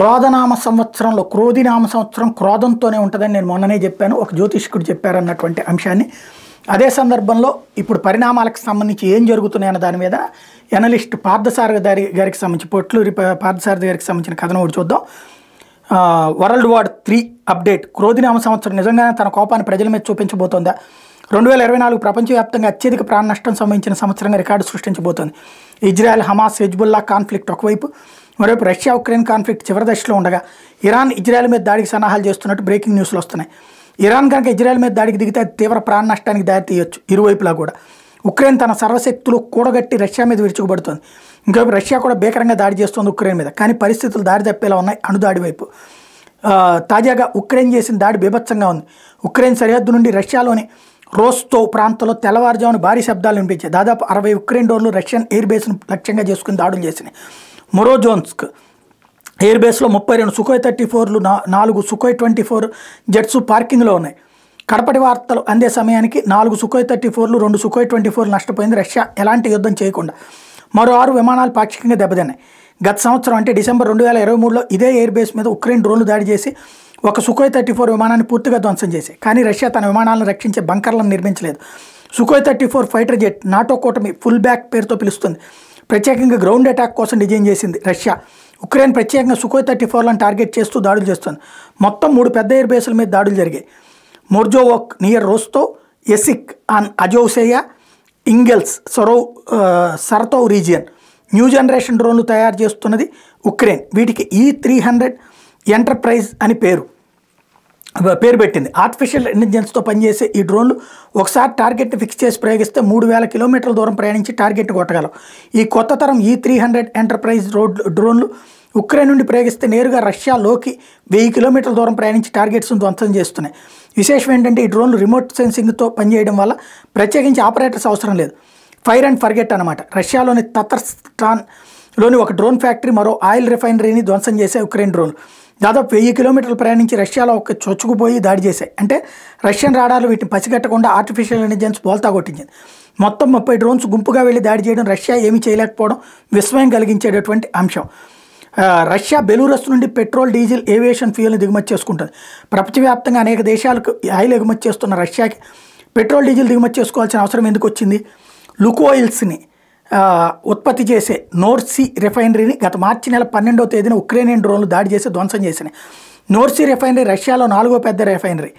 క్రోధనామ సంవత్సరంలో క్రోధినామ సంవత్సరం క్రోధంతోనే ఉంటుందని నేను మొన్ననే చెప్పాను. ఒక జ్యోతిష్కుడు చెప్పారన్నటువంటి అంశాన్ని. అదే సందర్భంలో ఇప్పుడు పరిణామాలకు సంబంధించి ఏం జరుగుతున్నాయన్న దాని మీద ఎనలిస్ట్ పార్థసారథి గారికి సంబంధించి పొట్లూరి పార్థసారథి గారికి సంబంధించిన కథను ఒకటి చూద్దాం. World war 3 update. క్రోధినామ సంవత్సరం నిజంగానే తన కోపాన్ని ప్రజల మీద చూపించబోతోందా? 2024 ప్రపంచవ్యాప్తంగా అత్యధిక ప్రాణ నష్టం సంభవించిన సంవత్సరంగా రికార్డు సృష్టించబోతోంది. ఇజ్రాయెల్, హమాస్, హెజ్బుల్లా కాన్ఫ్లిక్ట్ ఒకవైపు, మరోవైపు రష్యా ఉక్రెయిన్ కాన్ఫ్లిక్ట్ చివరి దశలో ఉండగా ఇరాన్ ఇజ్రాయెల్ మీద దాడికి సన్నాహాలు చేస్తున్నట్టు బ్రేకింగ్ న్యూస్లు వస్తున్నాయి. ఇరాన్ కనుక ఇజ్రాయెల్ మీద దాడికి దిగితే అది తీవ్ర ప్రాణ నష్టానికి దారితీయొచ్చు ఇరువైపులా కూడా. ఉక్రెయిన్ తన సర్వశక్తులు కూడగట్టి రష్యా మీద విరుచుకుపడుతోంది. ఇంకోవైపు రష్యా కూడా భీకరంగా దాడి చేస్తోంది ఉక్రెయిన్ మీద. కానీ పరిస్థితులు దారి తప్పేలా ఉన్నాయి అణుదాడి వైపు. తాజాగా ఉక్రెయిన్ చేసిన దాడి బీభత్సంగా ఉంది. ఉక్రెయిన్ సరిహద్దు నుండి రష్యాలోని రోస్టోవ్ ప్రాంతంలో తెల్లవారుజామున భారీ శబ్దాలు వినిపించాయి. దాదాపు 60 ఉక్రెయిన్ డ్రోన్లు రష్యన్ ఎయిర్ బేస్ను లక్ష్యంగా చేసుకుని దాడులు చేసినాయి. మొరోజోన్స్క్ ఎయిర్ బేస్లో 32 సుఖోయ్ 34లు, 4 సుఖోయ్ 24 జెట్స్ పార్కింగ్లో ఉన్నాయి. కడపటి వార్తలు అందే సమయానికి 4 సుఖోయ్ 34లు, 2 సుఖోయ్ 24 నష్టపోయింది రష్యా ఎలాంటి యుద్ధం చేయకుండా. మరో 6 విమానాలు పాక్షికంగా దెబ్బతిన్నాయి. గత సంవత్సరం అంటే డిసెంబర్ 2023లో ఇదే ఎయిర్ బేస్ మీద ఉక్రెయిన్ డ్రోన్లు దాడి చేసి ఒక సుఖోయ్ 34 విమానాన్ని పూర్తిగా ధ్వంసం చేశాయి. కానీ రష్యా తన విమానాలను రక్షించే బంకర్లను నిర్మించలేదు. సుఖోయ్ 34 ఫైటర్ జెట్ నాటో కూటమి ఫుల్ బ్యాక్ పేరుతో పిలుస్తుంది. ప్రత్యేకంగా గ్రౌండ్ అటాక్ కోసం డిజైన్ చేసింది రష్యా. ఉక్రెయిన్ ప్రత్యేకంగా సుఖోయ్ 34లను టార్గెట్ చేస్తూ దాడులు చేస్తుంది. మొత్తం 3 పెద్ద ఎయిర్ బేస్ల మీద దాడులు జరిగాయి. Morozovsk near Rostov, Yeysk on అజోసేయా, Engels Saratov region. New generation డ్రోన్లు తయారు చేస్తున్నది ఉక్రెయిన్. వీటికి E300 ఎంటర్ప్రైజ్ అని పేరు పెట్టింది. ఆర్టిఫిషియల్ ఇంటెలిజెన్స్తో పనిచేసే ఈ డ్రోన్లు ఒకసారి టార్గెట్ని ఫిక్స్ చేసి ప్రయోగిస్తే 3000 కిలోమీటర్ల దూరం ప్రయాణించి టార్గెట్ని కొట్టగలవు. ఈ కొత్త తరం E300 ఎంటర్ప్రైజ్ డ్రోన్లు ఉక్రెయిన్ నుండి ప్రయోగిస్తే నేరుగా రష్యాలోకి 1000 కిలోమీటర్ల దూరం ప్రయాణించి టార్గెట్స్ను ధ్వంసం చేస్తున్నాయి. విశేషం ఏంటంటే ఈ డ్రోన్లు రిమోట్ సెన్సింగ్తో పనిచేయడం వల్ల ప్రత్యేకించి ఆపరేటర్స్ అవసరం లేదు. ఫైర్ అండ్ ఫర్గెట్ అనమాట. రష్యాలోని తతర్స్టాన్లోని ఒక డ్రోన్ ఫ్యాక్టరీ, మరో ఆయిల్ రిఫైనరీని ధ్వంసం చేసే ఉక్రెయిన్ డ్రోన్లు దాదాపు 1000 కిలోమీటర్లు ప్రయాణించి రష్యాలో ఒక చొచ్చుకుపోయి దాడి చేశాయి. అంటే రష్యన్ రాడార్లు వీటిని పసిగట్టకుండా ఆర్టిఫిషియల్ ఇంటెలిజెన్స్ బోల్తా కొట్టించింది. మొత్తం 30 డ్రోన్స్ గుంపుగా వెళ్ళి దాడి చేయడం రష్యా ఏమీ చేయలేకపోవడం విస్మయం కలిగించేటటువంటి అంశం. రష్యా బెలూరస్ నుండి పెట్రోల్, డీజిల్, ఏవియేషన్ ఫ్యూయల్ని దిగుమతి చేసుకుంటుంది. ప్రపంచవ్యాప్తంగా అనేక దేశాలకు ఆయిల్ ఎగుమతి చేస్తున్న రష్యాకి పెట్రోల్, డీజిల్ దిగుమతి చేసుకోవాల్సిన అవసరం ఎందుకు వచ్చింది? లుకోయిల్స్ని ఉత్పత్తి చేసే నోర్సీ రిఫైనరీని గత మార్చి నెల 12వ తేదీన ఉక్రెయినియన్ డ్రోన్లు దాడి చేసి ధ్వంసం చేసినాయి. నోర్సీ రిఫైనరీ రష్యాలో 4వ పెద్ద రిఫైనరీ.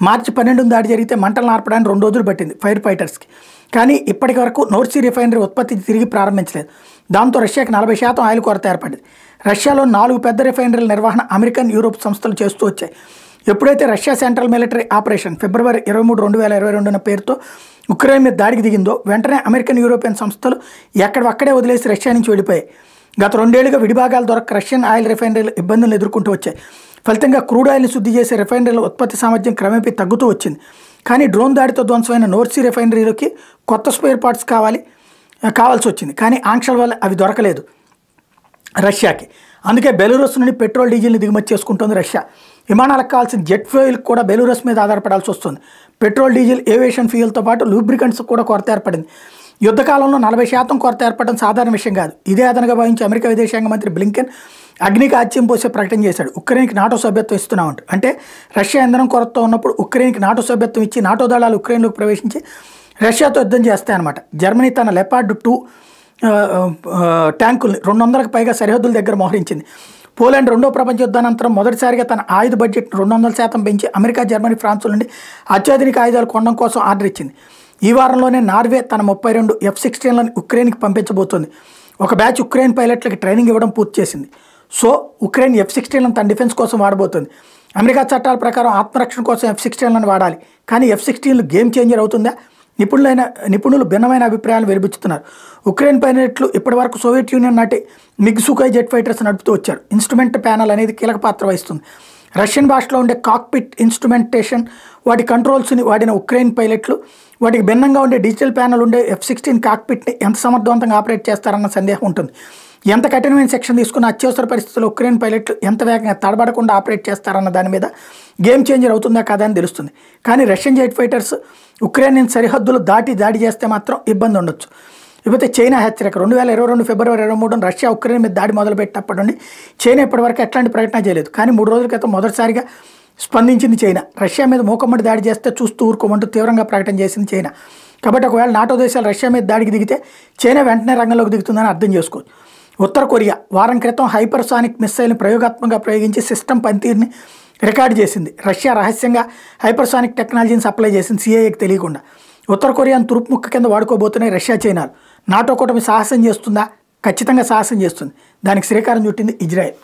మార్చి 12న దాడి జరిగితే మంటలు నార్పడానికి 2 రోజులు పట్టింది ఫైర్ ఫైటర్స్కి. కానీ ఇప్పటి వరకు నోర్సీ రిఫైనరీ ఉత్పత్తి తిరిగి ప్రారంభించలేదు. దాంతో రష్యాకి 40% ఆయిల్ కొరత ఏర్పడింది. రష్యాలో 4 పెద్ద రిఫైనరీల నిర్వహణ అమెరికన్, యూరోప్ సంస్థలు చేస్తూ వచ్చాయి. ఎప్పుడైతే రష్యా సెంట్రల్ మిలిటరీ ఆపరేషన్ ఫిబ్రవరి 23, 2022 పేరుతో ఉక్రెయిన్ మీద దాడికి దిగిందో వెంటనే అమెరికన్, యూరోపియన్ సంస్థలు ఎక్కడక్కడే వదిలేసి రష్యా నుంచి వెళ్ళిపోయాయి. గత 2 ఏళ్లుగా విడిభాగాలు దొరక్క రష్యన్ ఆయిల్ రిఫైనరీలు ఇబ్బందులను ఎదుర్కొంటూ వచ్చాయి. ఫలితంగా క్రూడ్ ఆయిల్ని శుద్ధి చేసే రిఫైనరీల ఉత్పత్తి సామర్థ్యం క్రమేపీ తగ్గుతూ వచ్చింది. కానీ డ్రోన్ దాడితో ధ్వంసమైన నోర్సీ రిఫైనరీలకి కొత్త స్పేర్ పార్ట్స్ కావాల్సి వచ్చింది. కానీ ఆంక్షల వల్ల అవి దొరకలేదు రష్యాకి. అందుకే బెలూరస్ నుండి పెట్రోల్, డీజిల్ని దిగుమతి చేసుకుంటుంది రష్యా. విమానాలకు కావాల్సిన జెట్ ఫ్యూయల్ కూడా బెలూరస్ మీద ఆధారపడాల్సి వస్తుంది. పెట్రోల్, డీజిల్, ఏవియేషన్ ఫ్యూయల్తో పాటు లూబ్రికెంట్స్ కూడా కొరత ఏర్పడింది. యుద్ధకాలంలో 40% కొరత ఏర్పడడం సాధారణ విషయం కాదు. ఇదే అదనంగా భావించి అమెరికా విదేశాంగ మంత్రి బ్లింకెన్ అగ్నికి ఆజ్యం పోసే ప్రకటన చేశాడు. ఉక్రెయిన్కి నాటో సభ్యత్వం ఇస్తున్నామంటూ. అంటే రష్యా ఇంధనం కొరతతో ఉన్నప్పుడు ఉక్రెయిన్కి నాటో సభ్యత్వం ఇచ్చి నాటో దళాలు ఉక్రెయిన్లోకి ప్రవేశించి రష్యాతో యుద్ధం చేస్తాయన్నమాట. జర్మనీ తన లెపార్డ్ 2 ట్యాంకుల్ని 200కు పైగా సరిహద్దుల దగ్గర మోహరించింది. పోలాండ్ 2వ ప్రపంచ యుద్ధానంతరం మొదటిసారిగా తన ఆయుధ బడ్జెట్ 200% పెంచి అమెరికా, జర్మనీ, ఫ్రాన్స్ల నుండి అత్యాధునిక ఆయుధాలు కొనడం కోసం ఆర్డర్ ఇచ్చింది. ఈ వారంలోనే నార్వే తన 32 F-16లను ఉక్రెయిన్కి పంపించబోతోంది. ఒక బ్యాచ్ ఉక్రెయిన్ పైలట్లకి ట్రైనింగ్ ఇవ్వడం పూర్తి చేసింది. సో ఉక్రెయిన్ F-16లను తన డిఫెన్స్ కోసం వాడబోతోంది. అమెరికా చట్టాల ప్రకారం ఆత్మరక్షణ కోసం F-16లను వాడాలి. కానీ F-16లు గేమ్ చేంజర్ అవుతుందా? నిపుణులు భిన్నమైన అభిప్రాయాలు వెలిబుచ్చుతున్నారు. ఉక్రెయిన్ పైలట్లు ఇప్పటివరకు సోవియట్ యూనియన్ నాటి మిగ్ సుఖోయ్ జెట్ ఫైటర్స్ నడుపుతూ వచ్చారు. ఇన్స్ట్రుమెంట్ ప్యానల్ అనేది కీలక పాత్ర వహిస్తుంది. రష్యన్ భాషలో ఉండే కాక్పిట్ ఇన్స్ట్రుమెంటేషన్, వాటి కంట్రోల్స్ని వాడిన ఉక్రెయిన్ పైలట్లు వాటికి భిన్నంగా ఉండే డిజిటల్ ప్యానల్ ఉండే F-16 కాక్పిట్ని ఎంత సమర్థవంతంగా ఆపరేట్ చేస్తారన్న సందేహం ఉంటుంది. ఎంత కఠినమైన సెక్షన్ తీసుకున్న అత్యవసర పరిస్థితుల్లో ఉక్రెయిన్ పైలట్లు ఎంత వేగంగా తడబడకుండా ఆపరేట్ చేస్తారన్న దాని మీద గేమ్ చేంజర్ అవుతుందా కాదా అని తెలుస్తుంది. కానీ రష్యన్ జెట్ ఫైటర్స్ ఉక్రెయిన్ సరిహద్దులు దాడి చేస్తే మాత్రం ఇబ్బంది ఉండొచ్చు. ఇకపోతే చైనా హెచ్చరిక 2022 ఫిబ్రవరి 23 రష్యా ఉక్రెయిన్ మీద దాడి మొదలుపెట్టినప్పటి నుండి చైనా ఇప్పటివరకు ఎట్లాంటి ప్రకటన చేయలేదు. కానీ 3 రోజుల క్రితం మొదటిసారిగా స్పందించింది చైనా. రష్యా మీద మూకమ్మడి దాడి చేస్తే చూస్తూ ఊరుకోమంటూ తీవ్రంగా ప్రకటన చేసింది చైనా. కాబట్టి ఒకవేళ నాటో దేశాలు రష్యా మీద దాడికి దిగితే చైనా వెంటనే రంగంలోకి దిగుతుందని అర్థం చేసుకోవచ్చు. ఉత్తర కొరియా వారం క్రితం హైపర్సానిక్ మిస్సైల్ని ప్రయోగాత్మకంగా ప్రయోగించి సిస్టమ్ పనితీరుని రికార్డు చేసింది. రష్యా రహస్యంగా హైపర్సానిక్ టెక్నాలజీని సప్లై చేసింది సిఐఏకి తెలియకుండా. ఉత్తర కొరియాను తూర్పు ముక్క కింద వాడుకోబోతున్నాయి రష్యా చైనాలు. నాటో కూటమి సాహసం చేస్తుందా? ఖచ్చితంగా సాహసం చేస్తుంది. దానికి శ్రీకారం చుట్టింది ఇజ్రాయెల్.